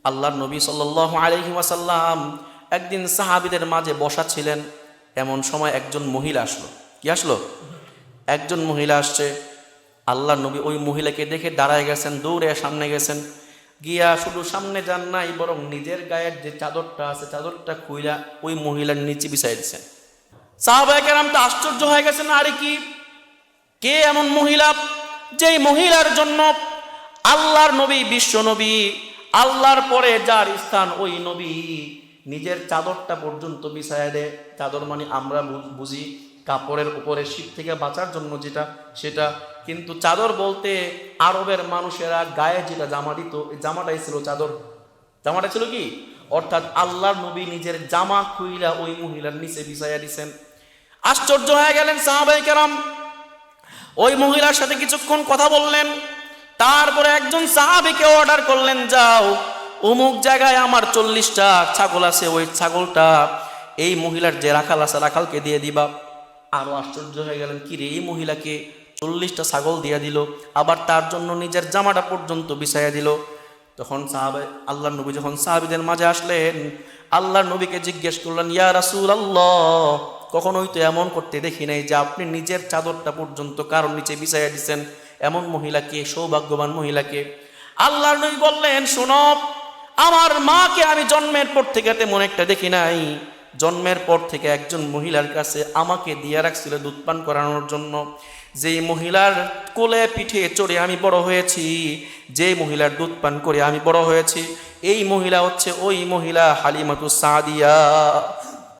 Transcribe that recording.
আল্লাহর নবী সাল্লাল্লাহু আলাইহি ওয়াসাল্লাম একদিন সাহাবীদের মাঝে বসা ছিলেন। এমন সময় একজন মহিলা আসলো। কি আসলো? একজন মহিলা আসছে। আল্লাহর নবী ওই মহিলাকে দেখে দাঁড়ায় গেছেন, দৌড়ে সামনে গেছেন। গিয়া শুধু সামনে যান নাই, বরং নিজের গায়ের যে চাদরটা আছে চাদরটা খুইলা ওই মহিলার নিচে বিছাই দিচ্ছেন। সাহাবায়ে কেরাম তো আশ্চর্য হয়ে গেছেন, আরে কি, কে এমন মহিলা যেই মহিলার জন্য আল্লাহর নবী, বিশ্ব নবী, আল্লাহর পরে যার স্থান ওই নবী নিজের চাদরটা পর্যন্ত বিছায়া দেয়। চাদর মানে আমরা বুঝি কাপড়ের উপরে শীত থেকে বাঁচার জন্য যেটা, সেটা কিন্তু চাদর বলতে আরবের মানুষেরা গায়ে যেটা জামা দিত, এই জামাটাই ছিল চাদর। জামাটা ছিল কি, অর্থাৎ আল্লাহর নবী নিজের জামা খুইলা ওই মহিলার নিচে বিছাইয়া দিছেন। আশ্চর্য হয়ে গেলেন সাহাবায়ে কেরাম। ওই মহিলার সাথে কিছুক্ষণ কথা বললেন, তারপরে একজন সাহাবীকে অর্ডার করলেন, যাও অমুক জায়গায় আমার 40টা ছাগল আছে, ওই ছাগলটা এই মহিলার যে রাখাল আছে রাখালকে দিয়ে দিবা। আরো আশ্চর্য হয়ে গেলেন, কি রে, এই মহিলাকে 40টা ছাগল দিয়ে দিল, আবার তার জন্য নিজের জামাটা পর্যন্ত বিছাইয়া দিল। তখন আল্লাহর নবী যখন সাহাবীদের মাঝে আসলেন, আল্লাহর নবীকে জিজ্ঞেস করলেন, ইয়া রাসূলুল্লাহ, কখনোই তো এমন করতে দেখি নাই যে আপনি নিজের চাদরটা পর্যন্ত কারোর নিচে বিছাইয়া দিচ্ছেন। এমন মহিলাকে, সৌভাগ্যবান মহিলাকে। আল্লাহর নবী বললেন, শোনো, আমার মাকে আমি জন্মের পর থেকে তেমন একটা দেখি নাই। জন্মের পর থেকে একজন মহিলার কাছে আমাকে দিয়ে রাখছিল দুধ পান করানোর জন্য। যেই মহিলার কোলে পিঠে চড়ে আমি বড় হয়েছি, যে মহিলার দুধ পান করে আমি বড় হয়েছি, এই মহিলা হচ্ছে ওই মহিলা হালিমাতুস সাদিয়া।